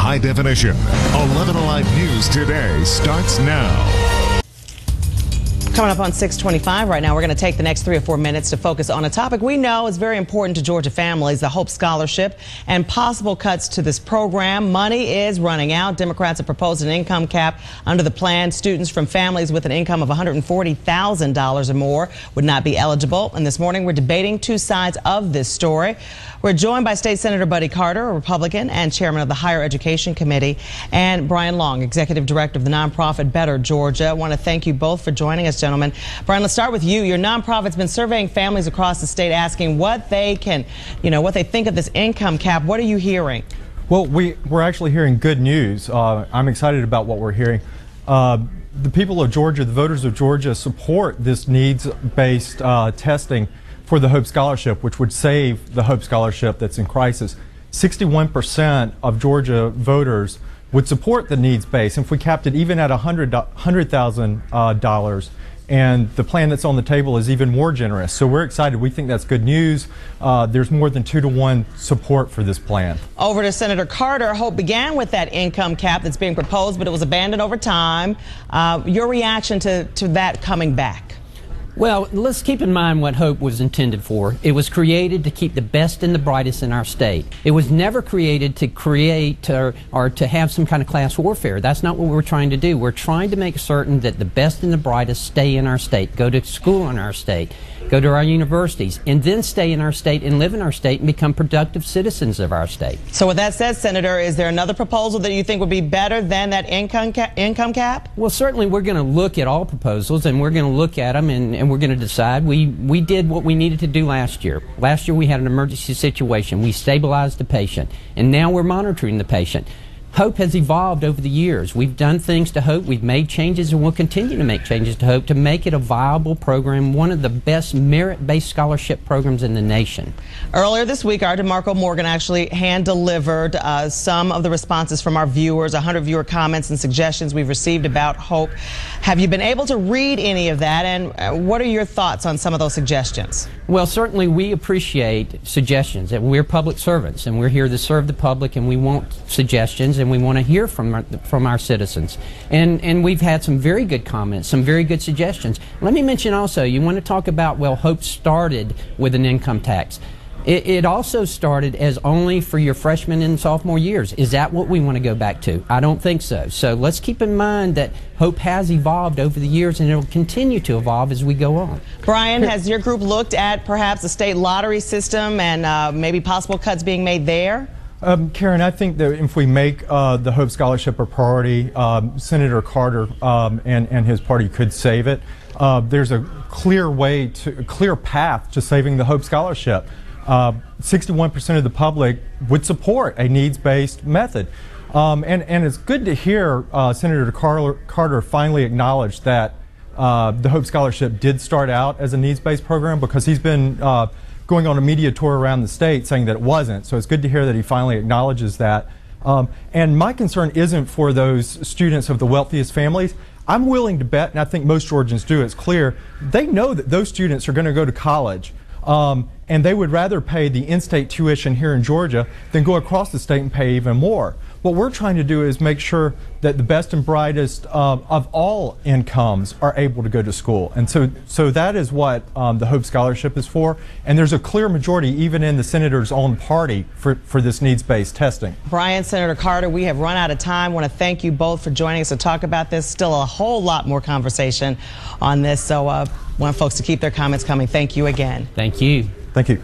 high definition. 11Alive News Today starts now. Coming up on 6:25 right now, we're going to take the next 3 or 4 minutes to focus on a topic we know is very important to Georgia families, the Hope Scholarship, and possible cuts to this program. Money is running out. Democrats have proposed an income cap. Under the plan, students from families with an income of $140,000 or more would not be eligible. And this morning, we're debating two sides of this story. We're joined by State Senator Buddy Carter, a Republican and chairman of the Higher Education Committee, and Bryan Long, executive director of the nonprofit Better Georgia. I want to thank you both for joining us, gentlemen. Bryan, let's start with you. Your nonprofit's been surveying families across the state, asking what they can, what they think of this income cap. What are you hearing? Well, we're actually hearing good news. I'm excited about what we're hearing. The people of Georgia, the voters of Georgia, support this needs-based testing for the Hope Scholarship, which would save the Hope Scholarship that's in crisis. 61% of Georgia voters would support the needs-based. If we capped it even at $100,000, and the plan that's on the table is even more generous. So we're excited. We think that's good news. There's more than 2-to-1 support for this plan. Over to Senator Carter. Hope began with that income cap that's being proposed, but it was abandoned over time. Your reaction to that coming back? Well, let's keep in mind what Hope was intended for. It was created to keep the best and the brightest in our state. It was never created to create or to have some kind of class warfare. That's not what we're trying to do. We're trying to make certain that the best and the brightest stay in our state, go to school in our state, go to our universities, and then stay in our state and live in our state and become productive citizens of our state. So with that said, Senator, is there another proposal that you think would be better than that income cap? Well, certainly we're going to look at all proposals, and we're going to look at them, and we're going to decide. We did what we needed to do last year. Last year we had an emergency situation. We stabilized the patient, and now we're monitoring the patient. Hope has evolved over the years. We've done things to Hope. We've made changes and we'll continue to make changes to Hope to make it a viable program, one of the best merit-based scholarship programs in the nation. Earlier this week, our DeMarco Morgan actually hand-delivered some of the responses from our viewers, 100 viewer comments and suggestions we've received about Hope. Have you been able to read any of that, and what are your thoughts on some of those suggestions? Well, certainly we appreciate suggestions. We're public servants, and we're here to serve the public, and we want suggestions, and we want to hear from our citizens. And we've had some very good comments, some very good suggestions. Let me mention also, you want to talk about, well, Hope started with an income tax. It also started as only for your freshman and sophomore years. Is that what we want to go back to? I don't think so. So let's keep in mind that Hope has evolved over the years, and it will continue to evolve as we go on. Bryan, has your group looked at perhaps the state lottery system and maybe possible cuts being made there? Karen, I think that if we make the Hope Scholarship a priority, Senator Carter and his party could save it. There's a clear path to saving the Hope Scholarship. 61% of the public would support a needs-based method. And it's good to hear Senator Carter finally acknowledge that the Hope Scholarship did start out as a needs-based program, because he's been going on a media tour around the state saying that it wasn't. So it's good to hear that he finally acknowledges that. And my concern isn't for those students of the wealthiest families. I'm willing to bet, and I think most Georgians do, it's clear, they know that those students are going to go to college. And they would rather pay the in-state tuition here in Georgia than go across the state and pay even more. What we're trying to do is make sure that the best and brightest of all incomes are able to go to school. And so that is what the Hope Scholarship is for. And there's a clear majority, even in the senator's own party, for this needs-based testing. Bryan, Senator Carter, we have run out of time. I want to thank you both for joining us to talk about this. Still a whole lot more conversation on this. So I want folks to keep their comments coming. Thank you again. Thank you. Thank you.